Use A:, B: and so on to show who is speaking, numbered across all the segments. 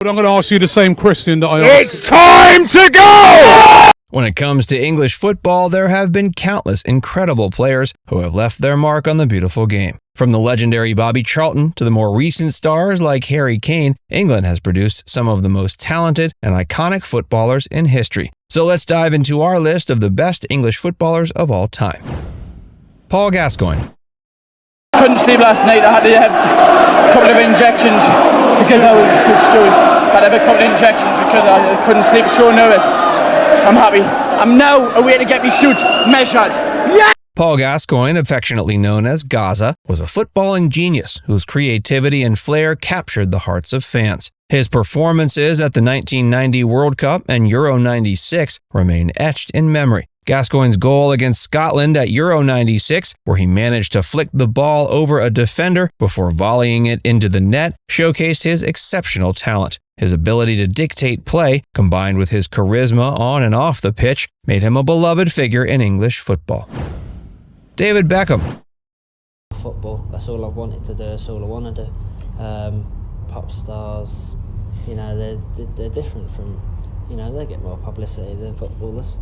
A: But I'm going to ask you the same question that I asked.
B: It's time to go!
C: When it comes to English football, there have been countless incredible players who have left their mark on the beautiful game. From the legendary Bobby Charlton to the more recent stars like Harry Kane, England has produced some of the most talented and iconic footballers in history. So let's dive into our list of the best English footballers of all time. Paul Gascoigne.
D: Couldn't sleep last night. I had to have a couple of injections because I was destroyed. I had a couple of injections because I couldn't sleep, so nervous. I'm happy. I'm now away to get my suit measured. Yeah!
C: Paul Gascoigne, affectionately known as Gaza, was a footballing genius whose creativity and flair captured the hearts of fans. His performances at the 1990 World Cup and Euro 96 remain etched in memory. Gascoigne's goal against Scotland at Euro 96, where he managed to flick the ball over a defender before volleying it into the net, showcased his exceptional talent. His ability to dictate play, combined with his charisma on and off the pitch, made him a beloved figure in English football. David Beckham.
E: Football, that's all I've wanted to do, that's all I want to do. Pop stars, they're different from, they get more publicity than footballers.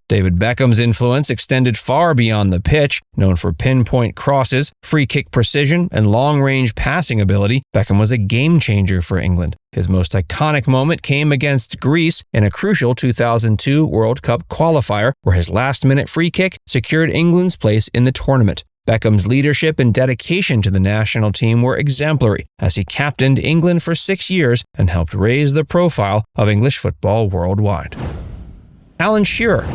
C: David Beckham's influence extended far beyond the pitch. Known for pinpoint crosses, free kick precision, and long-range passing ability, Beckham was a game-changer for England. His most iconic moment came against Greece in a crucial 2002 World Cup qualifier, where his last-minute free kick secured England's place in the tournament. Beckham's leadership and dedication to the national team were exemplary, as he captained England for 6 years and helped raise the profile of English football worldwide. Alan Shearer.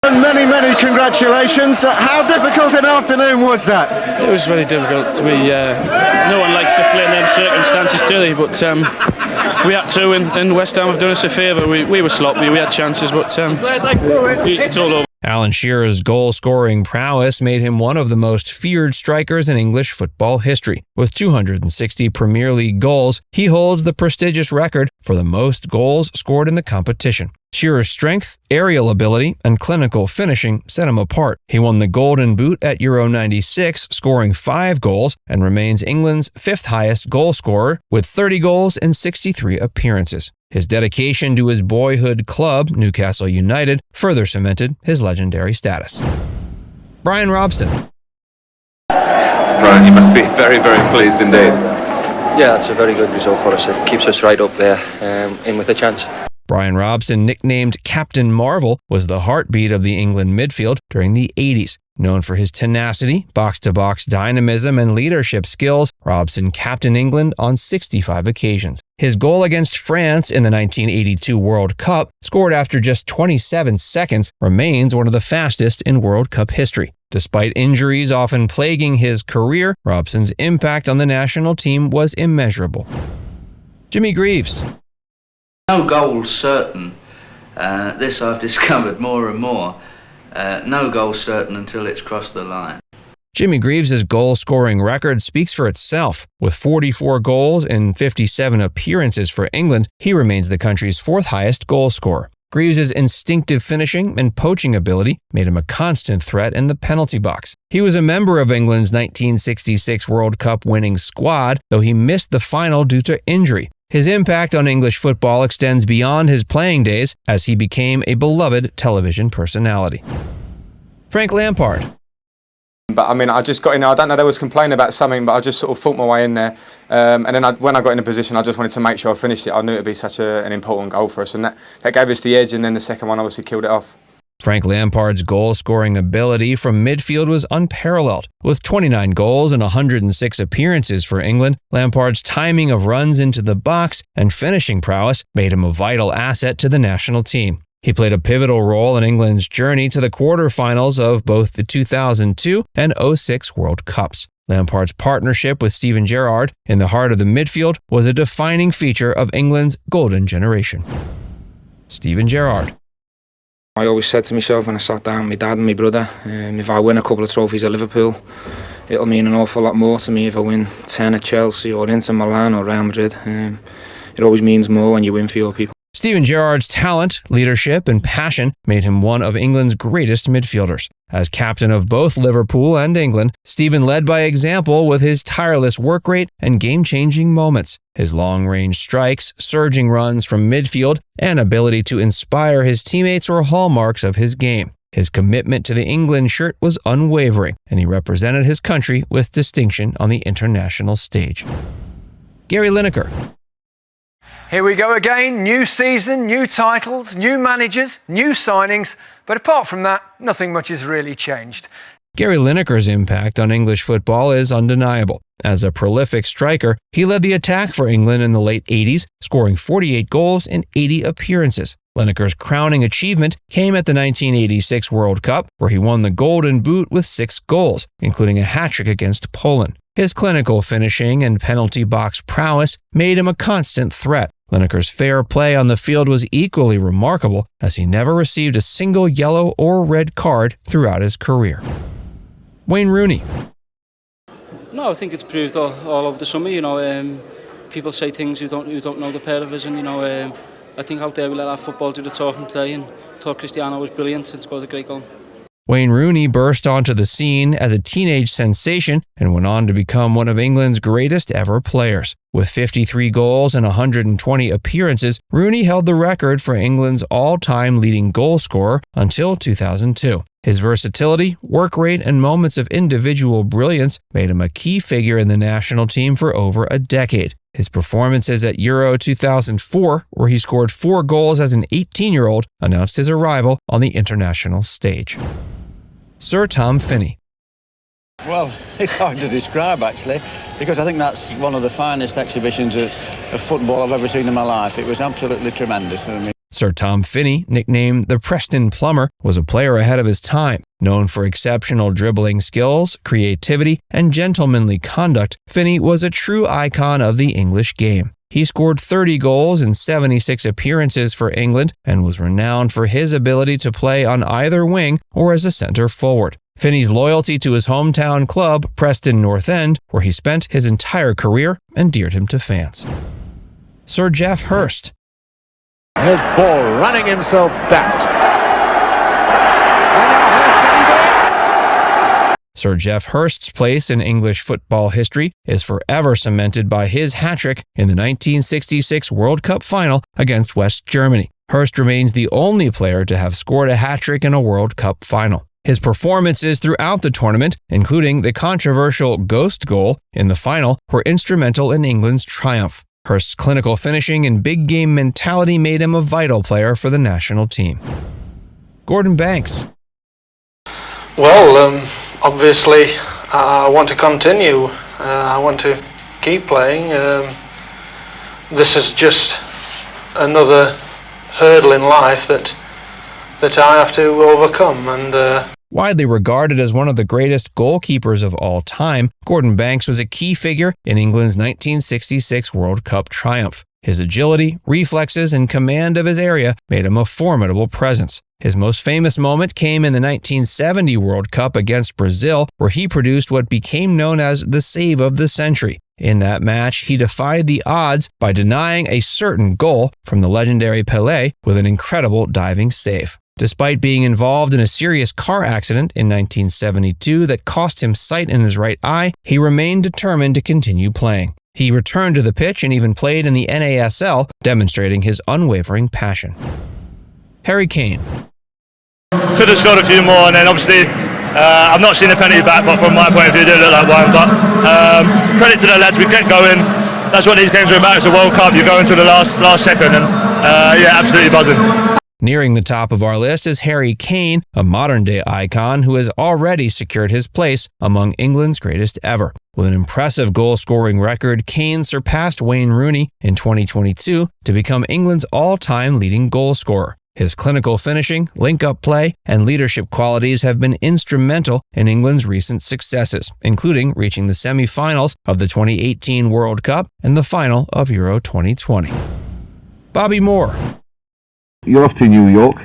F: Many congratulations. How difficult an afternoon was that?
G: It was very difficult. No one likes to play in them circumstances, do they? But we had to, and West Ham have done us a favour. We were sloppy, we had chances, but it's all over.
C: Alan Shearer's goal-scoring prowess made him one of the most feared strikers in English football history. With 260 Premier League goals, he holds the prestigious record for the most goals scored in the competition. Shearer's strength, aerial ability, and clinical finishing set him apart. He won the Golden Boot at Euro 96, scoring 5 goals, and remains England's 5th highest goal scorer with 30 goals in 63 appearances. His dedication to his boyhood club, Newcastle United, further cemented his legendary status. Brian Robson.
H: Brian, you must be very pleased indeed.
I: Yeah, that's a very good result for us. It keeps us right up there, in with a chance.
C: Brian Robson, nicknamed Captain Marvel, was the heartbeat of the England midfield during the 80s. Known for his tenacity, box-to-box dynamism, and leadership skills, Robson captained England on 65 occasions. His goal against France in the 1982 World Cup, scored after just 27 seconds, remains one of the fastest in World Cup history. Despite injuries often plaguing his career, Robson's impact on the national team was immeasurable. Jimmy Greaves.
J: No goals certain. This I've discovered more and more. No goal certain until it's crossed the line.
C: Jimmy Greaves' goal-scoring record speaks for itself. With 44 goals in 57 appearances for England, he remains the country's 4th highest goal scorer. Greaves' instinctive finishing and poaching ability made him a constant threat in the penalty box. He was a member of England's 1966 World Cup winning squad, though he missed the final due to injury. His impact on English football extends beyond his playing days, as he became a beloved television personality. Frank Lampard.
K: But I just got in there. I don't know, there was complaining about something, but I just sort of fought my way in there. And then when I got in a position, I just wanted to make sure I finished it. I knew it would be such an important goal for us, and that gave us the edge, and then the second one obviously killed it off.
C: Frank Lampard's goal-scoring ability from midfield was unparalleled. With 29 goals and 106 appearances for England, Lampard's timing of runs into the box and finishing prowess made him a vital asset to the national team. He played a pivotal role in England's journey to the quarterfinals of both the 2002 and 2006 World Cups. Lampard's partnership with Gerrard in the heart of the midfield was a defining feature of England's golden generation. Steven Gerrard.
L: I always said to myself when I sat down with my dad and my brother, if I win a couple of trophies at Liverpool, it'll mean an awful lot more to me if I win 10 at Chelsea or Inter Milan or Real Madrid. It always means more when you win for your people.
C: Steven Gerrard's talent, leadership, and passion made him one of England's greatest midfielders. As captain of both Liverpool and England, Steven led by example with his tireless work rate and game-changing moments. His long-range strikes, surging runs from midfield, and ability to inspire his teammates were hallmarks of his game. His commitment to the England shirt was unwavering, and he represented his country with distinction on the international stage. Gary Lineker.
M: Here we go again, new season, new titles, new managers, new signings, but apart from that, nothing much has really changed.
C: Gary Lineker's impact on English football is undeniable. As a prolific striker, he led the attack for England in the late 80s, scoring 48 goals in 80 appearances. Lineker's crowning achievement came at the 1986 World Cup, where he won the Golden Boot with 6 goals, including a hat-trick against Poland. His clinical finishing and penalty box prowess made him a constant threat. Lineker's fair play on the field was equally remarkable, as he never received a single yellow or red card throughout his career. Wayne Rooney.
G: No, I think it's proved all over the summer. People say things who don't know the pair of us, and I think out there we let our football do the talking today, and thought Cristiano was brilliant and scored a great goal.
C: Wayne Rooney burst onto the scene as a teenage sensation and went on to become one of England's greatest ever players. With 53 goals and 120 appearances, Rooney held the record for England's all-time leading goal scorer until 2002. His versatility, work rate, and moments of individual brilliance made him a key figure in the national team for over a decade. His performances at Euro 2004, where he scored 4 goals as an 18-year-old, announced his arrival on the international stage. Sir Tom Finney.
N: Well, it's hard to describe, actually, because I think that's one of the finest exhibitions of football I've ever seen in my life. It was absolutely tremendous.
C: Sir Tom Finney, nicknamed the Preston Plumber, was a player ahead of his time. Known for exceptional dribbling skills, creativity, and gentlemanly conduct, Finney was a true icon of the English game. He scored 30 goals in 76 appearances for England and was renowned for his ability to play on either wing or as a centre forward. Finney's loyalty to his hometown club, Preston North End, where he spent his entire career, endeared him to fans. Sir Geoff Hurst.
B: Here's Ball running himself daft.
C: Sir Geoff Hurst's place in English football history is forever cemented by his hat-trick in the 1966 World Cup final against West Germany. Hurst remains the only player to have scored a hat-trick in a World Cup final. His performances throughout the tournament, including the controversial ghost goal in the final, were instrumental in England's triumph. Hurst's clinical finishing and big-game mentality made him a vital player for the national team. Gordon Banks.
O: Well, obviously, I want to continue. I want to keep playing. This is just another hurdle in life that I have to overcome. And
C: widely regarded as one of the greatest goalkeepers of all time, Gordon Banks was a key figure in England's 1966 World Cup triumph. His agility, reflexes, and command of his area made him a formidable presence. His most famous moment came in the 1970 World Cup against Brazil, where he produced what became known as the save of the century. In that match, he defied the odds by denying a certain goal from the legendary Pelé with an incredible diving save. Despite being involved in a serious car accident in 1972 that cost him sight in his right eye, he remained determined to continue playing. He returned to the pitch and even played in the NASL, demonstrating his unwavering passion. Harry Kane.
P: Could have scored a few more, and then obviously I've not seen a penalty back, but from my point of view, it did look like one. But credit to the lads, we kept going. That's what these games are about. It's a World Cup. You're going to the last second, and yeah, absolutely buzzing.
C: Nearing the top of our list is Harry Kane, a modern-day icon who has already secured his place among England's greatest ever. With an impressive goal-scoring record, Kane surpassed Wayne Rooney in 2022 to become England's all-time leading goal scorer. His clinical finishing, link-up play, and leadership qualities have been instrumental in England's recent successes, including reaching the semi-finals of the 2018 World Cup and the final of Euro 2020. Bobby Moore.
Q: You're off to New York.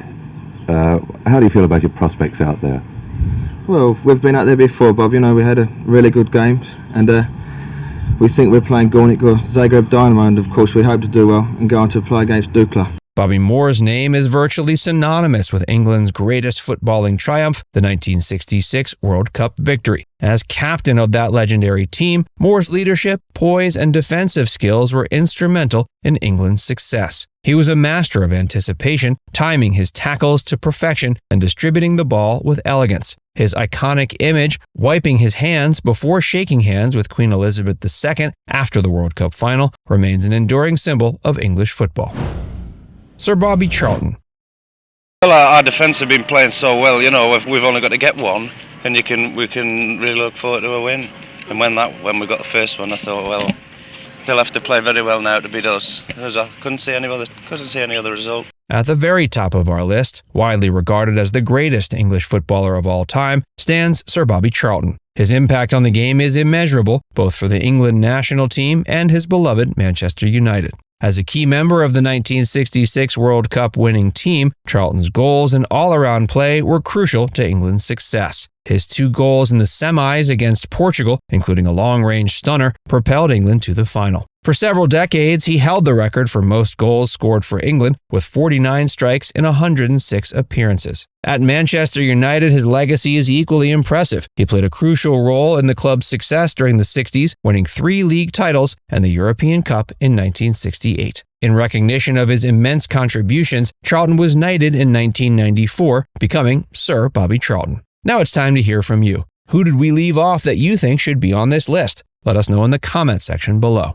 Q: How do you feel about your prospects out there?
L: Well, we've been out there before, Bob. You know, we had a really good games, and we think we're playing Zagreb Dynamo, and of course we hope to do well and go on to play against Dukla.
C: Bobby Moore's name is virtually synonymous with England's greatest footballing triumph, the 1966 World Cup victory. As captain of that legendary team, Moore's leadership, poise, and defensive skills were instrumental in England's success. He was a master of anticipation, timing his tackles to perfection and distributing the ball with elegance. His iconic image, wiping his hands before shaking hands with Queen Elizabeth II after the World Cup final, remains an enduring symbol of English football. Sir Bobby Charlton.
R: Well, our defence have been playing so well, we've only got to get one, and we can really look forward to a win. And when we got the first one, I thought, well, they'll have to play very well now to beat us, because I couldn't see any other result.
C: At the very top of our list, widely regarded as the greatest English footballer of all time, stands Sir Bobby Charlton. His impact on the game is immeasurable, both for the England national team and his beloved Manchester United. As a key member of the 1966 World Cup winning team, Charlton's goals and all-around play were crucial to England's success. His 2 goals in the semis against Portugal, including a long-range stunner, propelled England to the final. For several decades, he held the record for most goals scored for England, with 49 strikes in 106 appearances. At Manchester United, his legacy is equally impressive. He played a crucial role in the club's success during the 60s, winning 3 league titles and the European Cup in 1968. In recognition of his immense contributions, Charlton was knighted in 1994, becoming Sir Bobby Charlton. Now it's time to hear from you. Who did we leave off that you think should be on this list? Let us know in the comment section below.